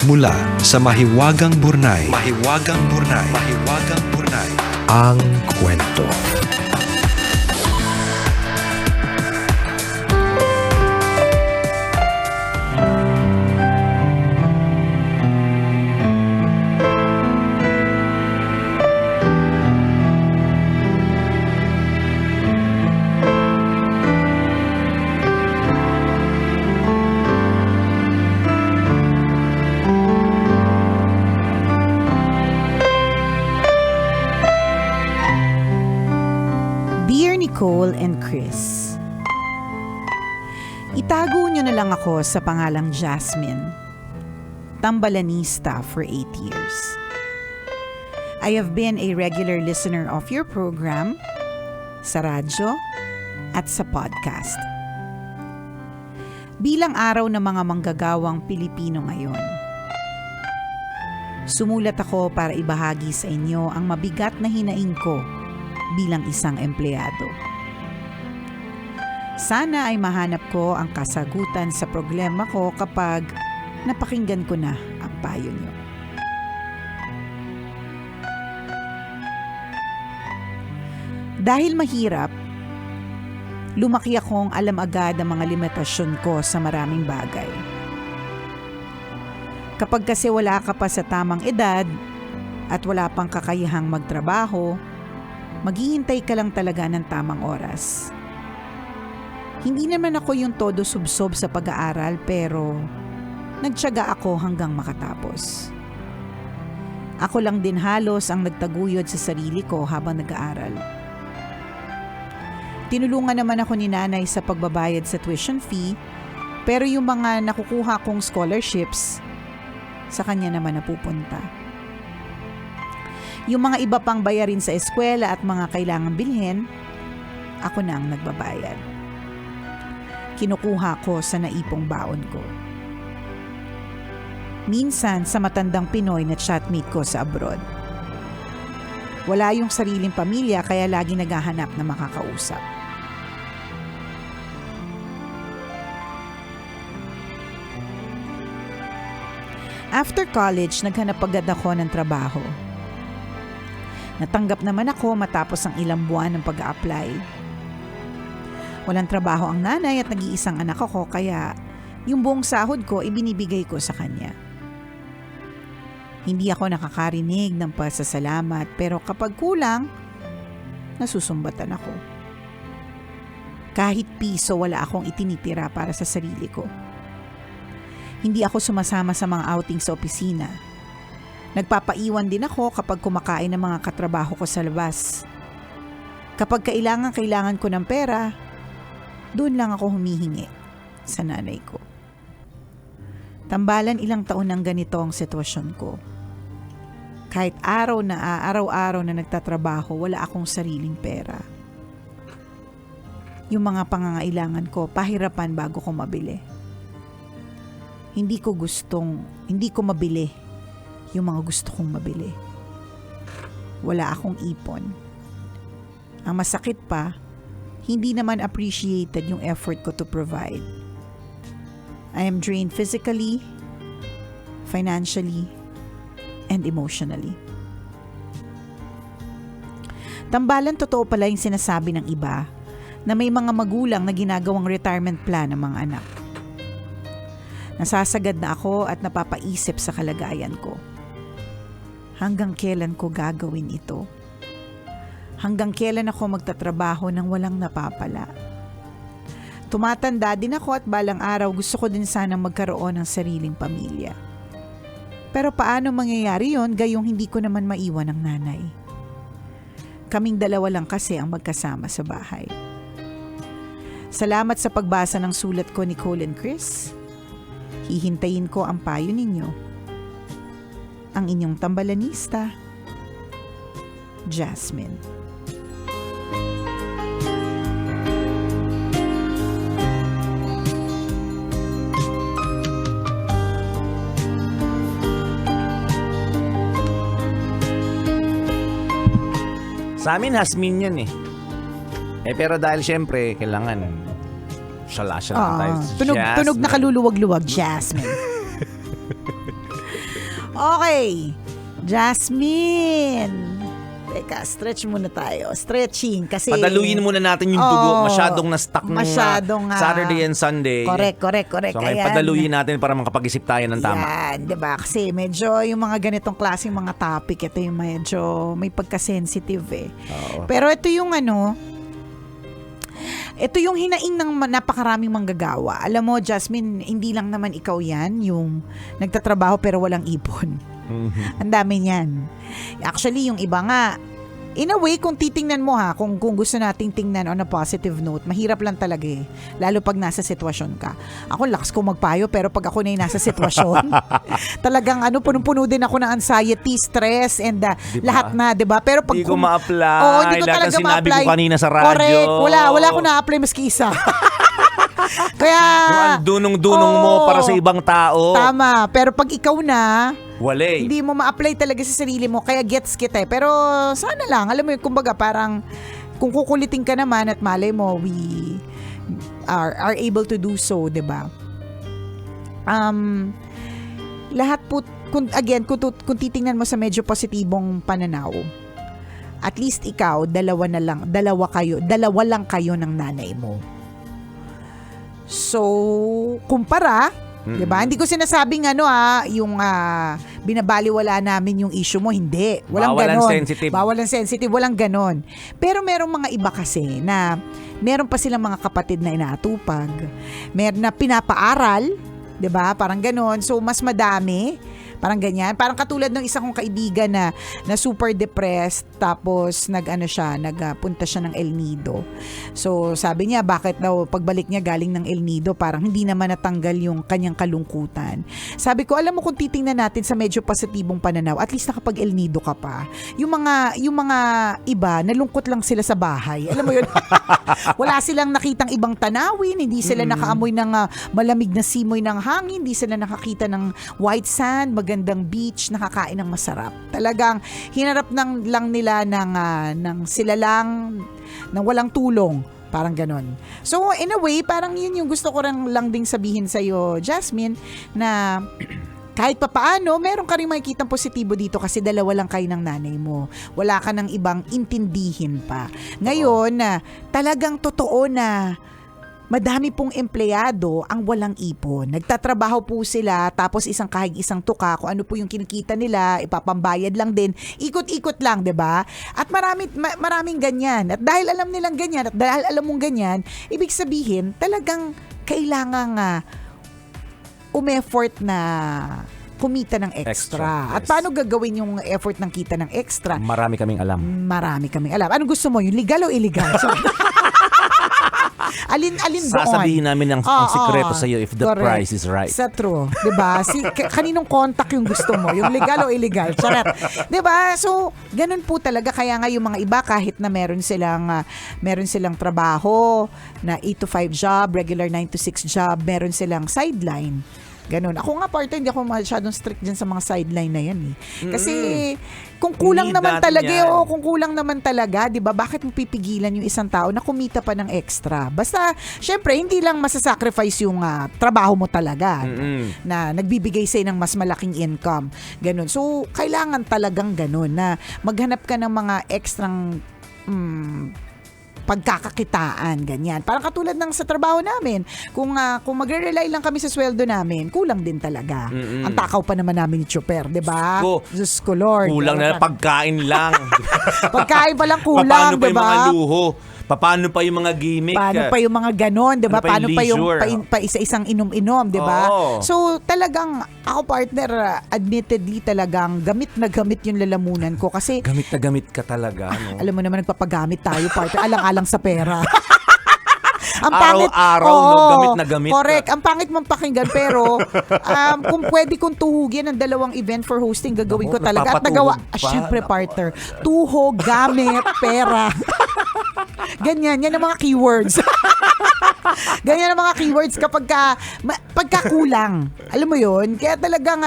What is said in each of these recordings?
Mula sa Mahiwagang Burnay. Mahiwagang Burnay. Mahiwagang Burnay. Ang kwento. Nicole and Chris. Itago niyo na lang ako sa pangalang Jasmine, tambalanista for 8 years. I have been a regular listener of your program, sa radyo at sa podcast. Bilang araw ng mga manggagawang Pilipino ngayon, sumulat ako para ibahagi sa inyo ang mabigat na hinaing ko bilang isang empleyado. Sana ay mahanap ko ang kasagutan sa problema ko kapag napakinggan ko na ang payo niyo. Dahil mahirap, lumaki akong alam agad ang mga limitasyon ko sa maraming bagay. Kapag kasi wala ka pa sa tamang edad at wala pang kakayahang magtrabaho, maghihintay ka lang talaga ng tamang oras. Hindi naman ako yung todo subsob sa pag-aaral pero nagtiyaga ako hanggang makatapos. Ako lang din halos ang nagtaguyod sa sarili ko habang nag-aaral. Tinulungan naman ako ni nanay sa pagbabayad sa tuition fee pero yung mga nakukuha kong scholarships, sa kanya naman napupunta. Yung mga iba pang bayarin sa eskwela at mga kailangang bilhin, ako na ang nagbabayad. Kinukuha ko sa naipong baon ko. Minsan sa matandang Pinoy na chatmate ko sa abroad. Wala yung sariling pamilya kaya lagi naghahanap na makakausap. After college, naghanap agad ako ng trabaho. Natanggap naman ako matapos ang ilang buwan ng pag-a-apply. Walang trabaho ang nanay at nag-iisang anak ako kaya yung buong sahod ko ibinibigay ko sa kanya. Hindi ako nakakarinig ng pasasalamat pero kapag kulang, nasusumbatan ako. Kahit piso wala akong itinitira para sa sarili ko. Hindi ako sumasama sa mga outing sa opisina. Nagpapaiwan din ako kapag kumakain ng mga katrabaho ko sa labas. Kapag kailangan ko ng pera, doon lang ako humihingi sa nanay ko. Tambalan ilang taon ng ganito ang sitwasyon ko. Kahit araw-araw na nagtatrabaho, wala akong sariling pera. Yung mga pangangailangan ko, pahirapan bago ko mabili. Hindi ko mabili yung mga gusto kong mabili. Wala akong ipon. Ang masakit pa, hindi naman appreciated yung effort ko to provide. I am drained physically, financially, and emotionally. Tambalan totoo pala yung sinasabi ng iba na may mga magulang na ginagawang retirement plan ng mga anak. Nasasagad na ako at napapaisip sa kalagayan ko. Hanggang kailan ko gagawin ito? Hanggang kailan ako magtatrabaho nang walang napapala? Tumatanda din ako at balang araw gusto ko din sanang magkaroon ng sariling pamilya. Pero paano mangyayari yon gayong hindi ko naman maiwan ang nanay? Kaming dalawa lang kasi ang magkasama sa bahay. Salamat sa pagbasa ng sulat ko, Nicole and Chris. Hihintayin ko ang payo ninyo. Ang inyong tambalanista, Jasmine. Sa amin, Hasmin yan eh. Pero dahil syempre, kailangan syala tayo. Tunog na kaluluwag-luwag, Jasmine. Okay. Jasmine. Teka, stretch muna tayo. Stretching kasi... Padaluyin muna natin yung dugo. Masyadong na-stuck nung Saturday and Sunday. Correct. So ngayon padaluyin natin para makapag-isip tayo ng tama. Yan, diba? Kasi medyo yung mga ganitong klaseng mga topic, ito yung medyo may pagka-sensitive eh. Oo. Pero ito yung ito yung hinaing ng napakaraming manggagawa. Alam mo, Jasmine, hindi lang naman ikaw yan, yung nagtatrabaho pero walang ipon. Ang dami niyan. Actually, yung iba nga, in a way, kung titingnan mo kung gusto nating tingnan on a positive note, mahirap lang talaga eh. Lalo pag nasa sitwasyon ka. Ako, lakas ko magpayo, pero pag ako na yung nasa sitwasyon, talagang punong-puno din ako ng anxiety, stress, and Diba? lahat na, diba? Pero pag... Hindi ko ma-apply. Oo, hindi ko Lahat talaga ng sinabi ma-apply. ko kanina sa radyo. Correct. Wala akong na-apply maski isa. Kaya... Yung dunong-dunong mo para sa ibang tao. Tama. Pero pag ikaw na... Wale. Hindi mo ma-apply talaga sa sarili mo, kaya gets kita eh. Pero sana lang, alam mo yun, kumbaga parang kung kukulitin ka naman at malay mo, we are able to do so, diba? Lahat po, kung titingnan mo sa medyo positibong pananaw, at least ikaw, dalawa lang kayo ng nanay mo. So, kumpara, diba? Hindi ko sinasabing yung binabaliwala namin yung issue mo. Hindi. Walang ganon. Bawal ang sensitive. Walang ganon. Pero merong mga iba kasi na meron pa silang mga kapatid na inaatupag. Meron na pinapaaral. Diba? Parang ganon. So, mas madami. Parang ganyan. Parang katulad ng isa kong kaibigan na super depressed, tapos nagpunta siya ng El Nido. So sabi niya, bakit daw pagbalik niya galing ng El Nido, parang hindi naman natanggal yung kanyang kalungkutan. Sabi ko, alam mo, kung titingnan natin sa medyo positibong pananaw, at least nakapag El Nido ka pa. Yung mga iba, nalungkot lang sila sa bahay. Alam mo yun? Wala silang nakitang ibang tanawin, hindi sila nakaamoy ng malamig na simoy ng hangin, hindi sila nakakita ng white sand, magandang beach, nakakain ng masarap. Talagang hinarap lang nila ng sila lang, ng walang tulong. Parang ganon. So, in a way, parang yun yung gusto ko lang ding sabihin sa'yo, Jasmine, na kahit papaano, meron ka rin makikitang positibo dito kasi dalawa lang kayo ng nanay mo. Wala ka ng ibang intindihin pa. Ngayon, talagang totoo na madami pong empleyado ang walang ipon. Nagtatrabaho po sila, tapos isang kahig isang tuka, kung ano po yung kinikita nila, ipapambayad lang din. Ikot-ikot lang, 'di ba? At maraming ganyan. At dahil alam nilang ganyan, at dahil alam mong ganyan, ibig sabihin, talagang kailangang umeffort na kumita ng extra. Yes. At paano gagawin yung effort ng kita ng extra? Marami kaming alam. Anong gusto mo? Yung legal o illegal? So, alin doon? Sasabihin namin ang sikreto sa iyo if the correct. price is right. Sa true. Diba? Kaninong contact yung gusto mo? Yung legal o illegal? Charot. Diba? So, ganun po talaga. Kaya nga yung mga iba, kahit na meron silang trabaho na 8 to 5 job, regular 9 to 6 job, meron silang sideline. Ganun. Ako nga, partner, hindi ako masyadong strict dyan sa mga sideline na yan eh. Kasi kung kulang naman talaga, di ba, bakit mo pipigilan yung isang tao na kumita pa ng extra? Basta, syempre, hindi lang masasacrifice yung trabaho mo talaga na nagbibigay sa'yo ng mas malaking income. Ganun. So, kailangan talagang ganun na maghanap ka ng mga extrang pagkakakitaan, ganyan. Parang katulad ng sa trabaho namin. Kung magre-rely lang kami sa sweldo namin, kulang din talaga. Ang takaw pa naman namin ni Chopper, di ba? Diyos ko, Lord. Kulang na pagkain lang. Pagkain pa lang kulang, di ba? Paano pa yung mga luho? Paano pa yung mga gimmick? Paano pa yung mga ganon, di ba? Paano pa yung isa-isang inom-inom, di ba? So, talagang ako, partner, admittedly talagang gamit na gamit yung lalamunan ko kasi gamit na gamit ka talaga, no? Alam mo naman, nagpapagamit tayo, partner. Alang-alang sa pera. Ang araw-araw, gamit na gamit. Correct. Ang pangit mong pakinggan, pero kung pwede kong tuhugin ang dalawang event for hosting, gagawin ko talaga. At nagawa, syempre, partner, tuhog, gamit, pera. Ganyan, yan ang mga keywords. Ganyan ang mga keywords pagka kulang. Alam mo yun? Kaya talagang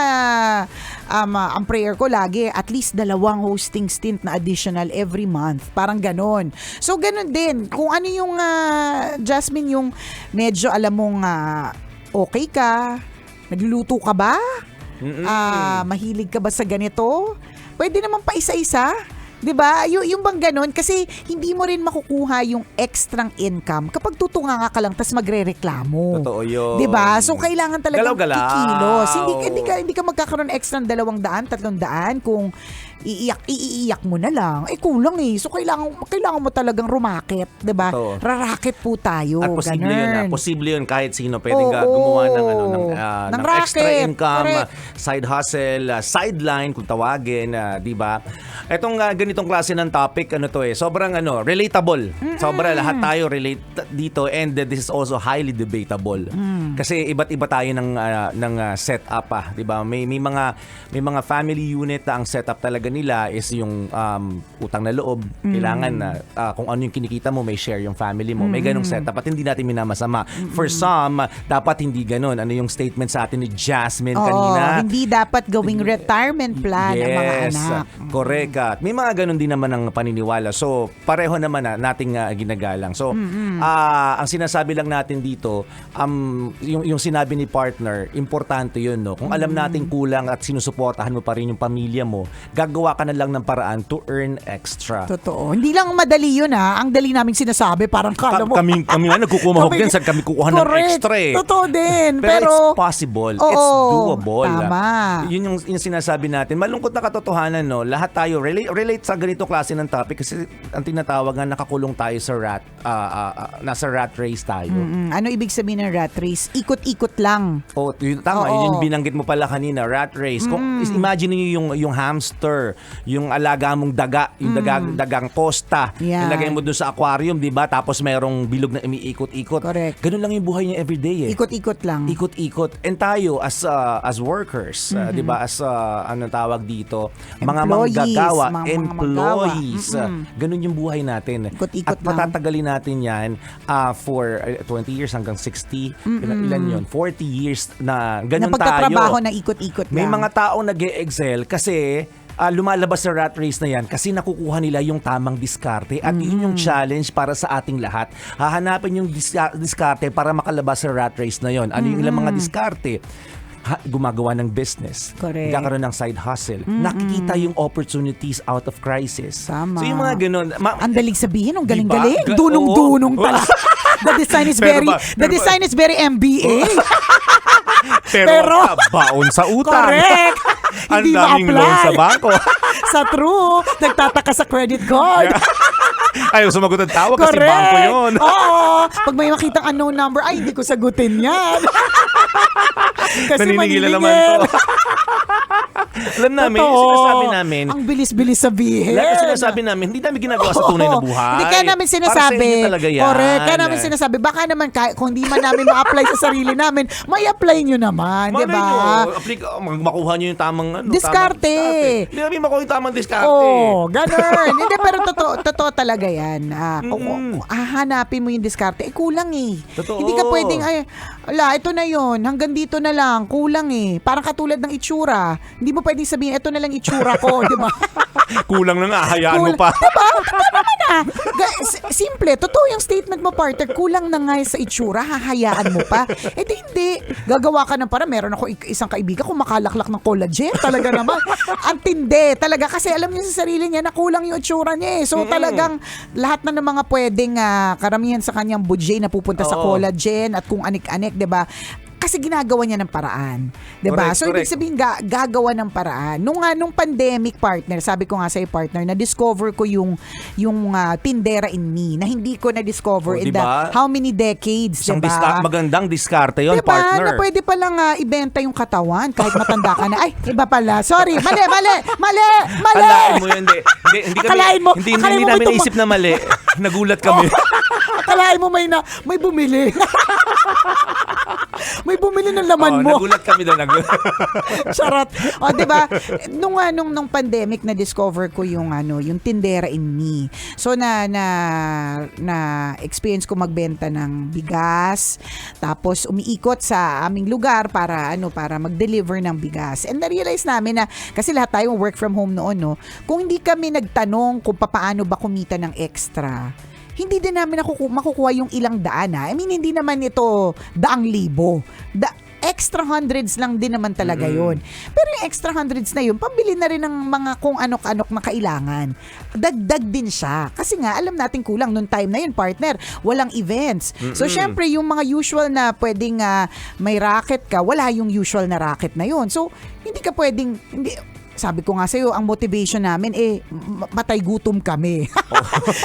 ang prayer ko lagi, at least 2 hosting stint na additional every month. Parang ganon. So, ganon din. Kung ano yung, Jasmine, yung medyo alam mong okay ka, nagluluto ka ba? Mahilig ka ba sa ganito? Pwede naman pa isa-isa. 'Di ba? Yung bang ganun kasi hindi mo rin makukuha yung extrang income kapag tutunga ka lang tas magrereklamo. Totoo yun. 'Di ba? So kailangan talagang Galaw-galaw. kikilos. Hindi ka magkakaroon extra 200, 300 kung iiyak mo na lang. Kulang eh. So kailangan mo talagang rumakit, 'di ba? Totoo. Rarakit po tayo. At posible yun, ganun. posible yun kahit sino pwedeng Oo. gumawa ng Ng extra racket. income, Correct. side hustle, sideline kung tawagin, 'di ba? Etong ganitong klase ng topic sobrang relatable. Sobra lahat tayo relate dito, and this is also highly debatable. Kasi iba't iba tayo ng setup 'di ba? May mga family unit na ang setup talaga nila is yung utang na loob. Kailangan na kung ano yung kinikita mo, may share yung family mo. May ganong setup at hindi natin minamasama. For some, dapat hindi ganon. Ano yung statement sa atin ni Jasmine kanina? Hindi dapat gawing retirement plan ang mga anak. Correct. At may mga ganun din naman ang paniniwala. So, pareho naman nating ginagalang. So, ang sinasabi lang natin dito, yung sinabi ni partner, importante yun, no? Kung alam natin kulang at sinusuportahan mo pa rin yung pamilya mo, gagawa ka na lang ng paraan to earn extra. Totoo. Hindi lang madali yun Ang dali naming sinasabi, parang kala mo. Kami nga nagkukumahog din, saan kami kukuha ng extra eh. Totoo din. Pero it's possible. It's doable. Tama. Yun yung sinasabi natin. Malungkot na katotohanan, no? Lahat tayo relate sa ganito klase ng topic kasi ang tinatawag nga nakakulong tayo sa nasa rat race tayo. Ano ibig sabihin ng rat race? Ikot-ikot lang. Tama. Oo. Yun yung binanggit mo pala kanina, rat race. Kung imagine niyo yung hamster, yung alaga mong daga, yung dagang posta, Yan. ilagay mo dun sa aquarium, 'di ba? Tapos merong bilog na umiikot-ikot. Correct. Ganun lang yung buhay niya everyday eh. Ikot-ikot lang. Ikot-ikot. And tayo as workers, 'di ba? As anong tawag dito, mga Employees, manggagawa, mga employees. Ganun yung buhay natin. Ikot-ikot At lang. patatagalin natin 'yan for 20 years hanggang 60. Ilan 'yon? 40 years na ganun na pagtatrabaho tayo. na ikot-ikot lang. May mga taong nag-e-excel kasi lumalabas sa rat race na yan kasi nakukuha nila yung tamang diskarte at yun yung challenge para sa ating lahat. Hahanapin yung diskarte para makalabas sa rat race na yon. Ano yung ilang mga diskarte? Gumagawa ng business. Correct. Nagkakaroon ng side hustle. Nakikita yung opportunities out of crisis. Tama. So yung mga ganun. Ang daling sabihin, ang Diba? galing-galing. Dunong-dunong Oo. talaga. The design is Pero very MBA. Pero baon sa utang. Correct. Ang Hindi daming ma-apply. loan sa bangko. Sa true, nagtataka sa credit card. Ayaw sumagot ang tawag kasi bangko yun. Oo. Pag may makitang unknown number, ay, hindi ko sagutin yan. Kasi Naniningila naman maningil. to. Alam namin, yung Totoo. sinasabi namin, Ang bilis-bilis sabihin. lahat ng sinasabi namin, hindi namin ginagawa sa tunay na buhay. Hindi kaya namin sinasabi. Para sa inyo talaga yan. Correct. Kaya namin sinasabi, baka naman kung hindi man namin ma-apply sa sarili namin, may apply nyo naman. Di ba? Makuha nyo yung tamang Diskarte. Hindi namin makuha yung tamang diskarte. Oo, ganun. Hindi, pero totoo talaga yan. Kung hahanapin mo yung diskarte, kulang eh. Totoo. Hindi ka pwedeng, ito na yun, hanggang dito na lang, kulang eh. Parang katulad ng itsura. Hindi mo pwedeng sabihin, ito na lang itsura ko, di ba? Kulang na nga, hayaan mo pa. Diba? Totoo naman simple, totoo yung statement mo, partner. Kulang na nga sa itsura, hahayaan mo pa. Hindi. Gagawa ka ng para. Meron ako isang kaibigan, kumakalaklak ng collagen. Talaga naman. Ang tindi. Talaga. Kasi alam niya sa sarili niya na kulang yung itsura niya eh. So talagang lahat na ng mga pwedeng karamihan sa kanyang budget na pupunta sa collagen at kung anik-anik, diba? Kasi ginagawa niya ng paraan. Diba? Correct, So, ibig sabihin, gagawa ng paraan. Nung pandemic, partner, sabi ko nga sa'yo, partner, na-discover ko yung Tindera in Me na hindi ko na-discover in diba? how many decades, Isang diba? magandang diskarte yun, Diba? partner. Na pwede palang ibenta yung katawan kahit matanda ka na. Ay, iba pala. Sorry, mali! Akalain mo yun, hindi Akalain mo namin may naisip na mali. Nagulat kami. Akalain mo may bumili. May bumili ng laman mo. Nagulat kami doon. Charot. O, di ba? Nung pandemic na discover ko yung Tindera in Me. So na experience ko magbenta ng bigas, tapos umiikot sa aming lugar para mag-deliver ng bigas. And na-realize namin na kasi lahat tayo work from home noon, no. Kung hindi kami nagtanong kung paano ba kumita ng extra, hindi din namin makukuha yung ilang daan. I mean, hindi naman ito 100,000. extra hundreds lang din naman talaga yun. Pero yung extra hundreds na yun, pambili na rin ng mga kung anok-anok na kailangan. Dagdag din siya. Kasi nga, alam natin kulang nung time na yun, partner. Walang events. So, syempre, yung mga usual na pwedeng may racket ka, wala yung usual na racket na yun. So, hindi ka pwedeng... Sabi ko nga sa'yo, ang motivation namin matay gutom kami.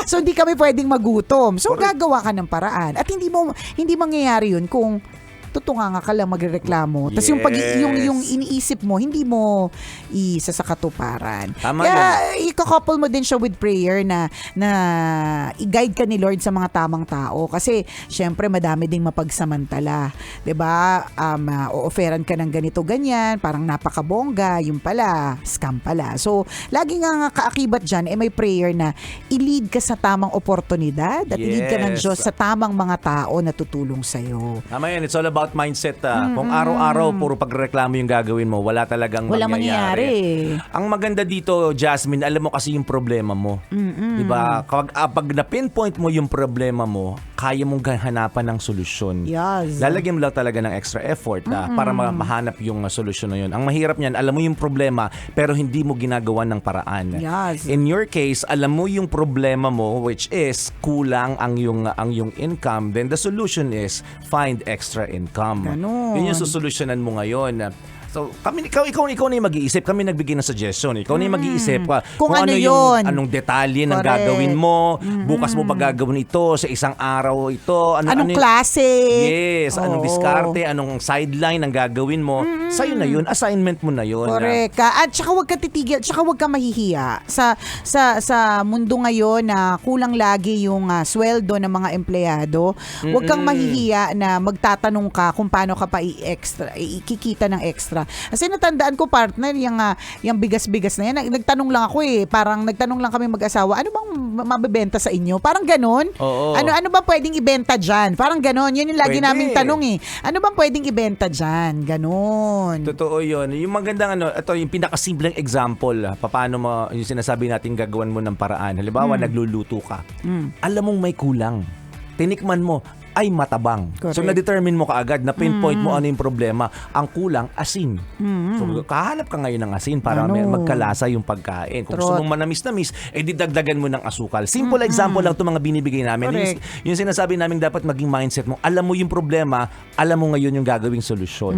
So hindi kami pwedeng magutom. So gagawa ka ng paraan. At hindi mangyayari yun kung tutunganga ka lang magrereklamo. Tapos yung iniisip mo, hindi mo isa sa katuparan. Tama Kaya i-couple mo din siya with prayer na i-guide ka ni Lord sa mga tamang tao. Kasi syempre madami ding mapagsamantala. 'Di ba? O-offeran ka ng ganito ganyan, parang napakabongga, yung pala scam pala. So lagi nga kaakibat diyan may prayer na i-lead ka sa tamang oportunidad at i-lead ka ng Diyos sa tamang mga tao na tutulong sa iyo. Tama yan. It's all about mindset. Kung araw-araw puro pagreklamo yung gagawin mo, wala talagang mangyayari. Ang maganda dito, Jasmine, alam mo kasi yung problema mo. Diba? Pag na-pinpoint mo yung problema mo, kaya mong hanapan ng solusyon. Yes. Lalagyan mo lang talaga ng extra effort para mahanap yung solusyon na yun. Ang mahirap niyan, alam mo yung problema, pero hindi mo ginagawa ng paraan. Yes. In your case, alam mo yung problema mo, which is kulang ang yung income, then the solution is find extra income. Ganun. Yun yung susolusyonan mo ngayon. So, ikaw na yung mag-iisip. Kami nagbigay ng suggestion. Ikaw na yung mag-iisip Kung ano yung yun. anong detalye ng Correct. gagawin mo. Bukas mo ba gagawin ito? Sa isang araw ito? Anong klase? Yes. Anong diskarte? Anong sideline ang gagawin mo? Sa'yo na yun. Assignment mo na yun. Correct. At saka huwag ka titigil, saka huwag ka mahihiya. Sa mundo ngayon na kulang lagi yung sweldo ng mga empleyado, huwag kang mahihiya na magtatanong ka kung paano ka pa ikikita ng extra. Kasi natandaan ko, partner, yung bigas-bigas na yan, nagtanong lang ako parang nagtanong lang kami mag-asawa, ano bang mabebenta sa inyo? Parang ganon. Oo. Ano ba pwedeng ibenta dyan? Parang ganon. Yun yung lagi Pwede. namin tanong Ano bang pwedeng ibenta dyan? Ganon. Totoo yun. Yung magandang ito yung pinakasimpleng example, paano mo, yung sinasabi natin gagawan mo ng paraan. Halimbawa, nagluluto ka. Alam mong may kulang. Tinikman mo, ay matabang. Correct. So, na-determine mo kaagad, na pinpoint mo ano yung problema. Ang kulang, asin. So, kahanap ka ngayon ng asin para magkalasa yung pagkain. Kung gusto mong manamis-namis, didagdagan mo ng asukal. Simple example lang itong mga binibigay namin. Yung sinasabi namin dapat maging mindset mo, alam mo yung problema, alam mo ngayon yung gagawing solusyon.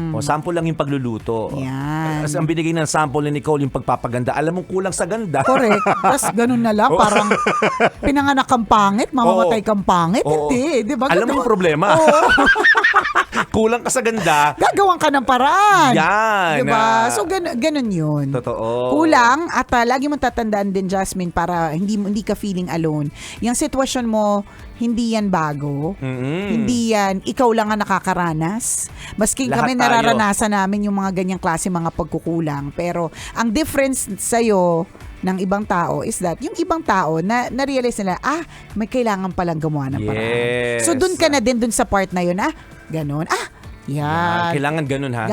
O, sample lang yung pagluluto. Yan. As ang binigay ng sample ni Nicole, yung pagpapaganda, alam mong kulang sa ganda. Correct. Tapos ganun na lang, parang pinanganak kang pangit, mamamatay kang pangit. Hindi, di ba? Alam mo yung problema. Kulang ka sa ganda. Gagawan ka ng paraan. Yan. Di ba? So, ganun yun. Totoo. Kulang at lagi mong tatandaan din, Jasmine, para hindi ka feeling alone. Yung sitwasyon mo, hindi yan bago. Hindi yan, ikaw lang ang nakakaranas. Maski Lahat kami tayo. nararanasan namin yung mga ganyang klase mga pagkukulang. Pero ang difference sa'yo ng ibang tao is that yung ibang tao na-realize nila, may kailangan palang gumawa ng paraan. Yes. So dun ka na din dun sa part na yun, ganon. Yan. Kailangan ganun, ha?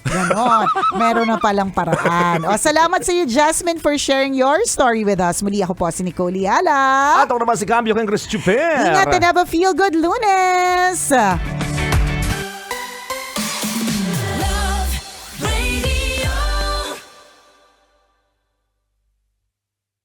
Ganon. Meron na palang paraan. Salamat sa iyo, Jasmine, for sharing your story with us. Muli ako po si Nicole Yala. At ako naman si Cambio Keng Chris Chuper. Ingat and have a feel good Lunes.